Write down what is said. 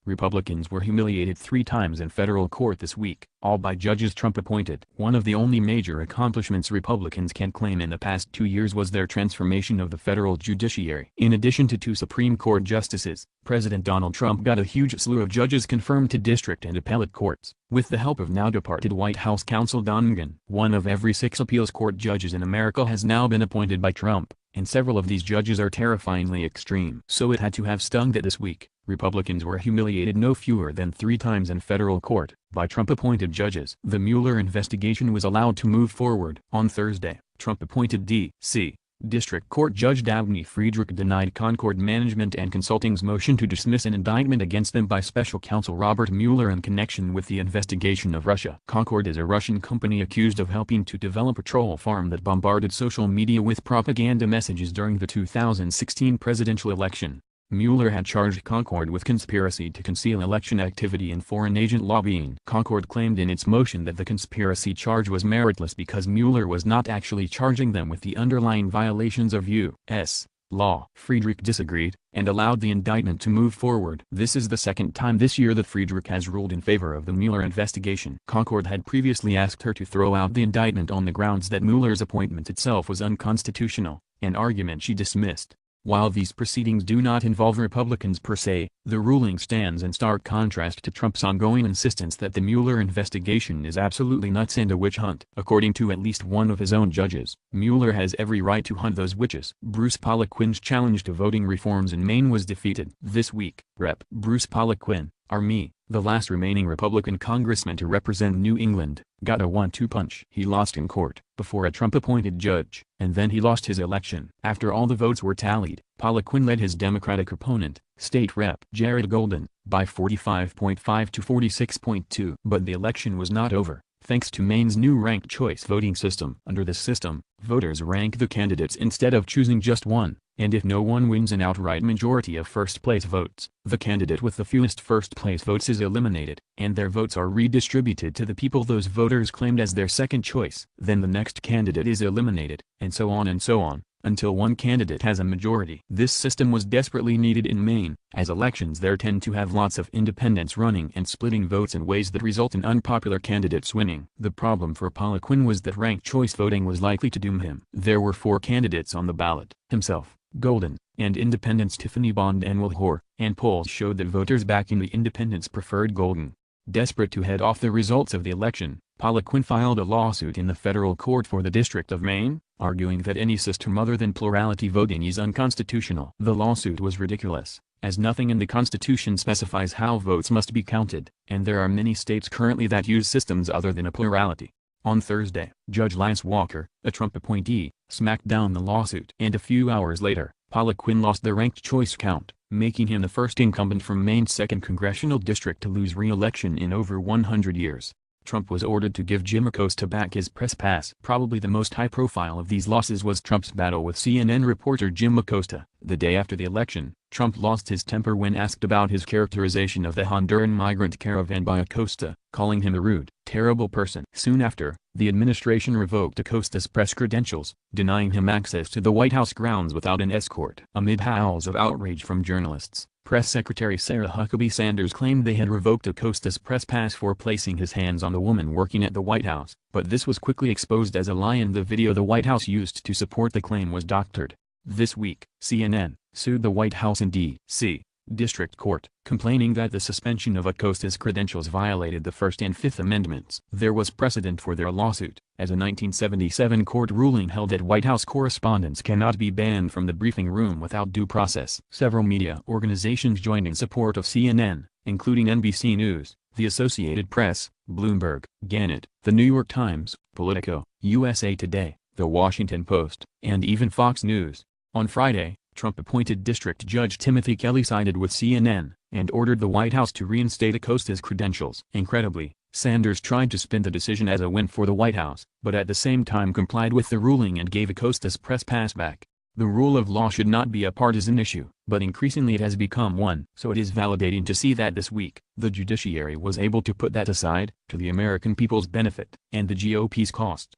Republicans were humiliated 3 times in federal court this week, all by judges Trump appointed. One of the only major accomplishments Republicans can claim in the past 2 years was their transformation of the federal judiciary. In addition to 2 Supreme Court justices, President Donald Trump got a huge slew of judges confirmed to district and appellate courts, with the help of now-departed White House counsel Don McGahn. 1 of every 6 appeals court judges in America has now been appointed by Trump, and several of these judges are terrifyingly extreme. So it had to have stung that this week, Republicans were humiliated no fewer than 3 times in federal court by Trump-appointed judges. The Mueller investigation was allowed to move forward. On Thursday, Trump-appointed D.C. District Court Judge Dabney Friedrich denied Concord Management and Consulting's motion to dismiss an indictment against them by special counsel Robert Mueller in connection with the investigation of Russia. Concord is a Russian company accused of helping to develop a troll farm that bombarded social media with propaganda messages during the 2016 presidential election. Mueller had charged Concord with conspiracy to conceal election activity and foreign agent lobbying. Concord claimed in its motion that the conspiracy charge was meritless because Mueller was not actually charging them with the underlying violations of U.S. law. Friedrich disagreed, and allowed the indictment to move forward. This is the second time this year that Friedrich has ruled in favor of the Mueller investigation. Concord had previously asked her to throw out the indictment on the grounds that Mueller's appointment itself was unconstitutional, an argument she dismissed. While these proceedings do not involve Republicans per se, the ruling stands in stark contrast to Trump's ongoing insistence that the Mueller investigation is absolutely nuts and a witch hunt. According to at least one of his own judges, Mueller has every right to hunt those witches. Bruce Poliquin's challenge to voting reforms in Maine was defeated. This week, Rep. Bruce Poliquin, RME, the last remaining Republican congressman to represent New England, got a 1-2 punch. He lost in court, before a Trump-appointed judge, and then he lost his election. After all the votes were tallied, Poliquin led his Democratic opponent, State Rep. Jared Golden, by 45.5 to 46.2. But the election was not over, thanks to Maine's new ranked choice voting system. Under this system, voters rank the candidates instead of choosing just one, and if no one wins an outright majority of first-place votes, the candidate with the fewest first-place votes is eliminated, and their votes are redistributed to the people those voters claimed as their second choice. Then the next candidate is eliminated, and so on, until one candidate has a majority. This system was desperately needed in Maine, as elections there tend to have lots of independents running and splitting votes in ways that result in unpopular candidates winning. The problem for Poliquin was that ranked choice voting was likely to doom him. There were 4 candidates on the ballot: himself, Golden, and independents Tiffany Bond and Will Hoare, and polls showed that voters backing the independents preferred Golden. Desperate to head off the results of the election, Poliquin filed a lawsuit in the federal court for the District of Maine, arguing that any system other than plurality voting is unconstitutional. The lawsuit was ridiculous, as nothing in the Constitution specifies how votes must be counted, and there are many states currently that use systems other than a plurality. On Thursday, Judge Lance Walker, a Trump appointee, smacked down the lawsuit. And a few hours later, Poliquin lost the ranked choice count, making him the first incumbent from Maine's 2nd congressional district to lose re-election in over 100 years. Trump was ordered to give Jim Acosta back his press pass. Probably the most high-profile of these losses was Trump's battle with CNN reporter Jim Acosta. The day after the election, Trump lost his temper when asked about his characterization of the Honduran migrant caravan by Acosta, calling him a rude, terrible person. Soon after, the administration revoked Acosta's press credentials, denying him access to the White House grounds without an escort. Amid howls of outrage from journalists, Press Secretary Sarah Huckabee Sanders claimed they had revoked Acosta's press pass for placing his hands on the woman working at the White House, but this was quickly exposed as a lie and the video the White House used to support the claim was doctored. This week, CNN sued the White House in D.C. District Court, complaining that the suspension of Acosta's credentials violated the First and Fifth Amendments. There was precedent for their lawsuit, as a 1977 court ruling held that White House correspondents cannot be banned from the briefing room without due process. Several media organizations joined in support of CNN, including NBC News, the Associated Press, Bloomberg, Gannett, The New York Times, Politico, USA Today, The Washington Post, and even Fox News. On Friday, Trump-appointed District Judge Timothy Kelly sided with CNN, and ordered the White House to reinstate Acosta's credentials. Incredibly, Sanders tried to spin the decision as a win for the White House, but at the same time complied with the ruling and gave Acosta's press pass back. The rule of law should not be a partisan issue, but increasingly it has become one. So it is validating to see that this week, the judiciary was able to put that aside, to the American people's benefit, and the GOP's cost.